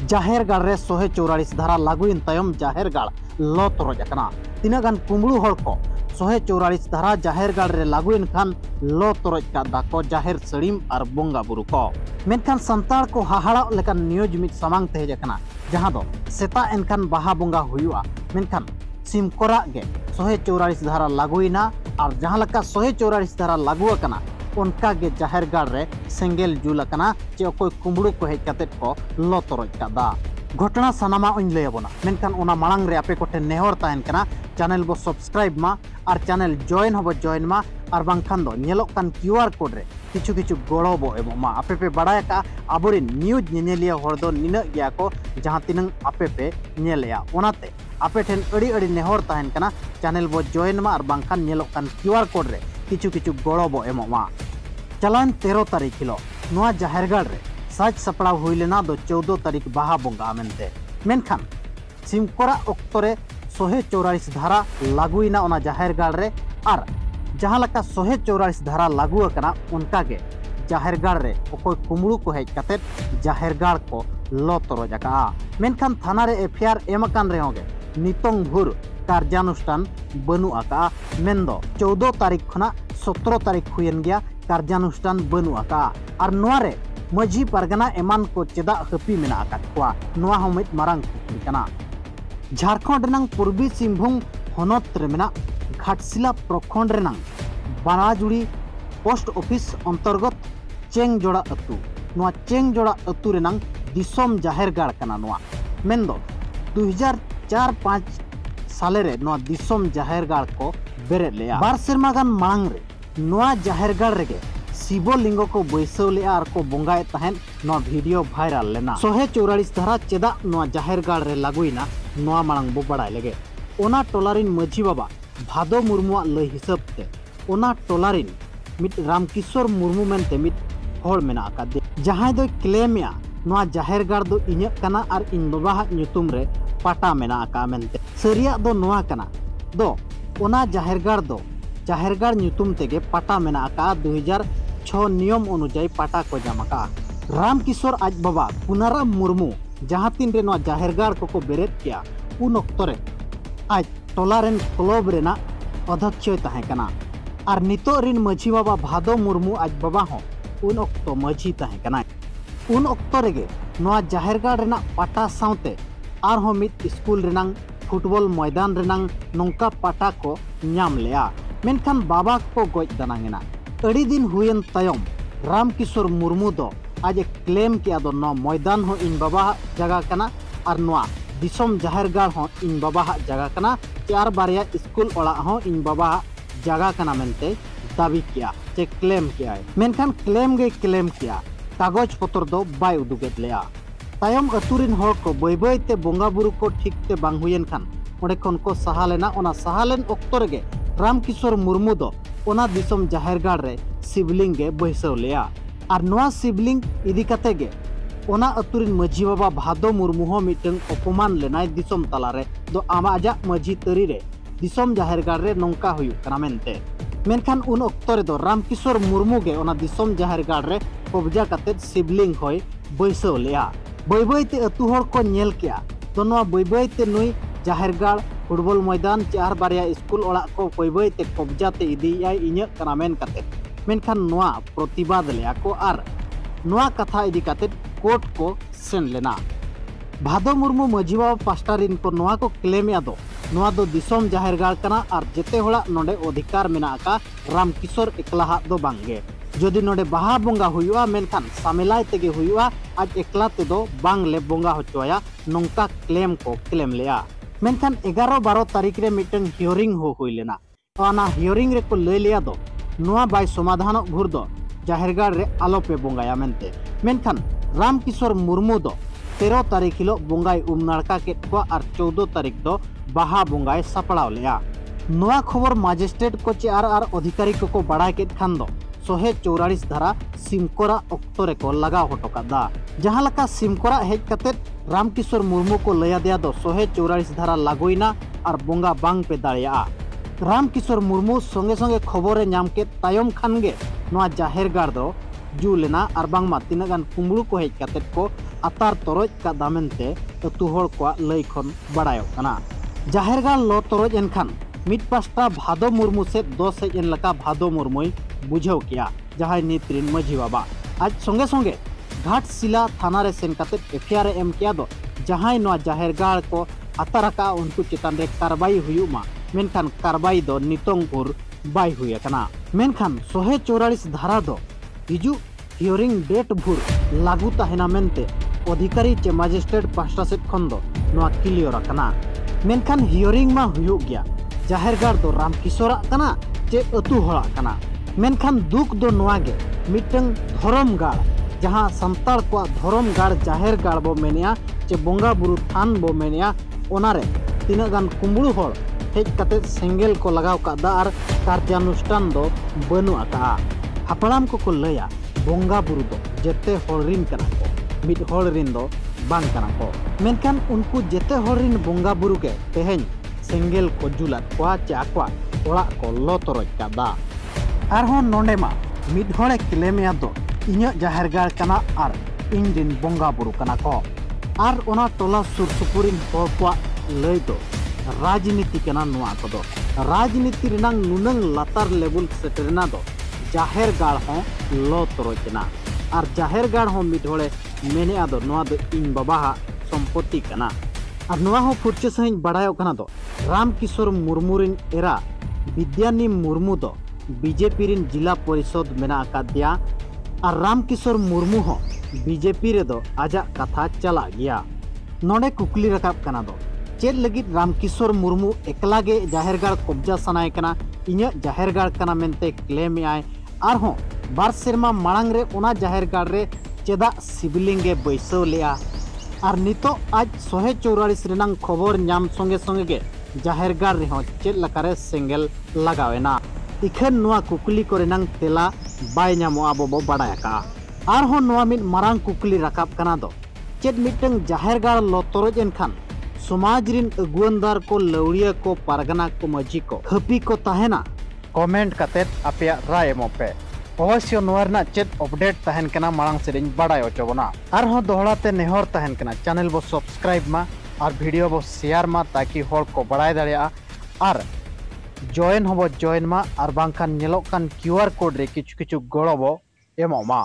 जाहेर गाड़ रे 144 धारा लागुइन तायम जाहेर गाड़ लो तोरज अकना। तीना गान कुंबड़ू हड़ को 144 धारा जाहेर गाड़ रे लागुइन खान लो तोरज का दाको जाहेर सड़ीम और बोंगा बुरु को। मेनखान संताड़ को हाहाड़ा लेकान न्यूज मिट सामांग तेज अकना जहां दो सेता एनखान बाहा बोंगा हुआ मेनखान सिमकोरा गे 144 धारा लागुइना और जहां लका 144 धारा लागू अकना उनका गे जाहेर गाड़ रे सेंगेल जुल अकना चे कोई कुंबड़ू को हेज कतेट को लो तोरज का दा। घटना सानामा उन लैबोना मेनखान ओना मांग रे आपे कोठे नेहर ताहेन कना चैनल बो सब्सक्राइब मा और चैनल जॉइन हबो जॉइन मा और बांखान दो नेलोक कान क्यूआर कोड रे किछु किछु गड़ो बो एबो मा आपे पे बड़ाय का आबोरे न्यूज नेनेलिया हर दो निना गया को जहां तिनंग आपे पे नेलेया ओनाते आपे ठेन अड़ी अड़ी नेहर ताहेन कना चैनल बो जॉइन मा और बांखान नेलोक कान क्यूआर कोड रे किछु किछु गड़ो बो एमो मा। चलान 13 तारीख हिलो नोआ जाहेर गाड़ रे साज सपड़ाव हुई लेना दो 14 तारीख बाहा बोंगा मेनते मेनखान सिमकोरा ओक्तरे 144 धारा लागुइना ओना जाहेर गाड़ रे और जहां लका 144 धारा लागू अकना उनका गे जाहेर गाड़ रे ओकोय कुमड़ू को हेज कते जाहेर गाड़ को लो तोरज अका। मेनखान थाना रे एफआईआर एम अकान रे होगे नितोंग भुर कार्यानुष्ठान बनु अका मेंदो 14 तारीख खना 17 तारीख हुयन गया कार्यानुष्ठान बनु अका और नोआ रे मझी परगना एमान को चेदा हपी मेना अकात कोआ नोआ हो मित मारांग कुकली कना। झारखंड रेनांग पूर्वी सिंहभूम होनत रे मेना घाटशिला प्रखंड रेनांग बानाजुड़ी पोस्ट ऑफिस अंतर्गत चेंगजोड़ा अतु नोआ चेंगजोड़ा अतु रेनांग दिसोम जाहेर गाड़ कना नोआ मेंदो 2004-5 साले रे नोआ दिसोम जाहेर गाड़ को बेरेद लेया। बार सेरमा गान मांग रे नोआ जाहेर गाड़ रेगे शिवलिंग को बैसव ले और को बोंगाए तहन नोआ वीडियो वायरल लेना। 144 धारा चेदा नोआ जाहेर गाड़ रे लागुइना नोआ मांग बो बड़ाय लेगे ओना टोलारिन मझी बाबा भादो मुर्मुआ लय हिसाब ते ओना टोलारिन मिट रामकिशोर मुर्मू मेनते मिट होड़ मेना आकादे जहां दो क्लेमया नोआ जाहेर गाड़ दो इᱧ कना और इन बाबा ᱧᱩᱛᱩᱢ रे पाटा मेना आका मेनते सरिया दो नोआ कना दो ओना जाहेर गाड़ दो जाहेर गाड़ ᱧᱩᱛᱩᱢ तेगे पाटा मेना आका 2006 नियम अनुଯାयी पाटा को जामका। रामकिशोर आज बाबा पुनाराम मुर्मू जहां तीन रे नोआ जाहेर गाड़ को बेरेद किया उन अक्तरे आज टोलारेन क्लब रेना अध्यक्ष ताहे कना और नितो रिन मझी बाबा भादो मुर्मू आज बाबा हो उन अक्तो मझी ताहे कना। उन अक्तो रेगे नोआ जाहेर गाड़ रेना पाटा साउते आर हो मित स्कूल रेनांग फुटबॉल मैदान रेनांग नोंका पाटा को नाम लेया मेनखान बाबा को गोज दानांगेना अड़ी दिन हुयन तायम रामकिशोर मुर्मू दो आज क्लेम किया दो नो मैदान हो इन बाबा जगह कना और नोआ दिसोम जाहेर गाड़ हो इन बाबा जगह कना चार बारिया स्कूल ओड़ा हो इन बाबा जगह कना मेनते दाबी किया चे क्लेम किया मेनखान क्लेम किया कागज पत्र दो बाय उदुगेत लेया तायम अतुरिन होड़ को बय बयते बोंगा बुरु को ठीक ते बांग हुयन खान ओंडे खन को सहा लेना ओना सहा लेन ओक्तो रेगे रामकिशोर मुर्मू दो ओना दिसोम जाहेर गाड़ रे शिवलिंग गे बैसव लेया और नोआ शिवलिंग इदी कते गे ओना अतुरिन मझी बाबा भादो मुर्मू हो मिटंग अपमान लेनाय दिसोम तलारे दो आमाजा मझी तरी रे दिसोम जाहेर गाड़ रे नोंका हुयु कना मेनते मेनखान उन अक्तो रे दो रामकिशोर मुर्मू गे ओना दिसोम जाहेर गाड़ रे कब्जा कते शिवलिंग होय बैसव लेया बय बयते अतु होड़ को नेल किया तो नोआ बय बयते नुई जाहेर गाड़ फुटबॉल मैदान चार बारिया स्कूल ओड़ा को बय बयते कब्जा ते इदिया इᱧ कना मेन कते मेनखान नोआ प्रतिवाद लेया को आर नोआ कथा इदी कते कोर्ट को सेन लेना। भादो मुर्मू मझी बाबा पास्टारिन को नोआ को क्लेम यादो नोआ दो दिसोम जाहेर गाड़ कना और जेते होड़ा नोडे अधिकार मेना का रामकिशोर एकला दो बांगे जदि नोडे बाहा बोंगा हुआ मेनखान सामेलाय तेगे हुआ आज एकला तेदो बांग ले बोंगा होचोया नोंका क्लेम को क्लेम लेया मेनखान 11-12 तारीख रे मिटन हियरिंग हो हुई लेना ओना हियरिंग रे को ले लिया दो नोआ बाय समाधान भुर दो जाहेर गाड़ रे आलो पे बोंगाया मेनते मेनखान रामकिशोर मुर्मू दो 13 तारीख हिलो बोंगाय उमनाड़का के को और 14 तारीख दो बाहा बोंगाय सपड़ाव लेया। नोआ खबर मजिस्ट्रेट को चे आर अधिकारी को बड़ाय के खान दो 144 धारा सिमकोरा अक्तो रे को लगा होटोकादा जहां लका सिमकोरा हेज कते रामकिशोर मुर्मू को लया दिया दो 144 धारा लागुइना और बोंगा बांग पे दाड़िया रामकिशोर मुर्मू संगे संगे खबर नाम के तायम खान गे नोआ जाहेर गाड़ दो जू लेना और बांगमा तीना गान कुंबड़ू को हेज कातेत को अतार तोरज का दामेनते अतु हर को लई खन बड़ायो कना जाहेरगाड़ लो तोरज एनखान मिड पास्टा भादो मुर्मू से 10 हेज एन लका भादो मुर्मुई बुझाव किया जहां नित्रिन मझी बाबा आज संगे संगे घाटशिला थाना रे सेन कातेत एफआईआर एम किया दो जहां नोआ जाहेरगाड़ को अतारका उनको चेतान रे कार्रवाई हुयुमा मेनखान कार्रवाई दो नितोंग भुर बाय हुई कना मेनखान 144 धारा दो हिजू हियरिंग डेट भुर लागू तहना मेनते अधिकारी चे मजिस्ट्रेट पास्टा सेट खन दो नोआ क्लियर कना मेनखान हियरिंग मा हुयुग गया जाहेरगाड़ दो रामकिशोरा कना चे अतु हड़ा कना मेनखान दुख दो नोआ गे मिटंग धर्म गाड़ जहां संताल को धर्म गाड़ जाहेरगाड़ बो मेनिया चे बोंगा बुरु थान बो मेनिया ओनारे तीना गान कुंबड़ू हड़ हेज काते सेंगेल को लगाव कादा और कार्यानुष्ठान दो बनु आका हापड़ाम को लैया बोंगा बुरु दो जेते हड़रिन कना को मिड हड़रिन दो बांग कना को मेनखान उनको जेते हड़रिन बोंगा बुरु के तेहेन सेंगेल को जुलात को चाकवा ओड़ा को लो तोरज कादा आरहों नोंडे मा मिड हड़े क्लेमिया दो इन्या जाहेरगाड़ कना और इन दिन बोंगा बुरु कना को और ओना टोला सुर सुपुरिन हड़ को लय दो राजनीति कना नुआ को राजनीति रिनांग नुनंग लातार लेवल सेटरना दो जाहेरगाड़ हों लो तोरजना और जाहेरगाड़ हों मिडोले मेने आदो नुआ दो इन बाबा संपत्ति कना और नुआ हों फुरचे सहिं बड़ायो कना दो रामकिशोर मुर्मू रिन एरा विद्यानी मुर्मू दो बीजेपी रिन जिला परिषद मेना आकादिया और रामकिशोर मुर्मू हों बीजेपी रे दो आजा कथा चला गया नोडे कुकली रकाब कना दो चेद लगित रामकिशोर मुर्मू एकला गे जाहेरगाड़ कब्जा सनाय कना इन्या जाहेरगाड़ कना मेनते क्लेम आय आर हों बार सेरमा मांग रे ओना जाहेरगाड़ रे चेदा सिबिलिंग गे बैसव लिया और नितो आज 144 रिनांग खबर नाम संगे संगे गे जाहेरगाड़ रे हों चेद लकारे सेंगेल लगावेना इखन नोआ कुकली को रिनांग तेला बाय नामो आबो बो बाडायका आर हों नोआ मिद मारांग कुकली रकाब कना दो चेद मिटंग जाहेरगाड़ लोतोरज एनखान समाज रिन अगुवनदार को लौड़िया को पारगना को मजी को हपी को तहना कमेंट कातेत आपया राय एमोपे अवश्य नोरना चेत अपडेट तहन कना मांग सेरिन बड़ाय होचबना आर हो दोहराते नेहर तहन कना चैनल बो सब्सक्राइब मा और वीडियो बो शेयर मा ताकि हर को बड़ाय दाड़िया और जॉइन होबो जॉइन मा और बांखान नेलोक कान क्यूआर कोड रे किछु किछु गड़ो बो एमो मा।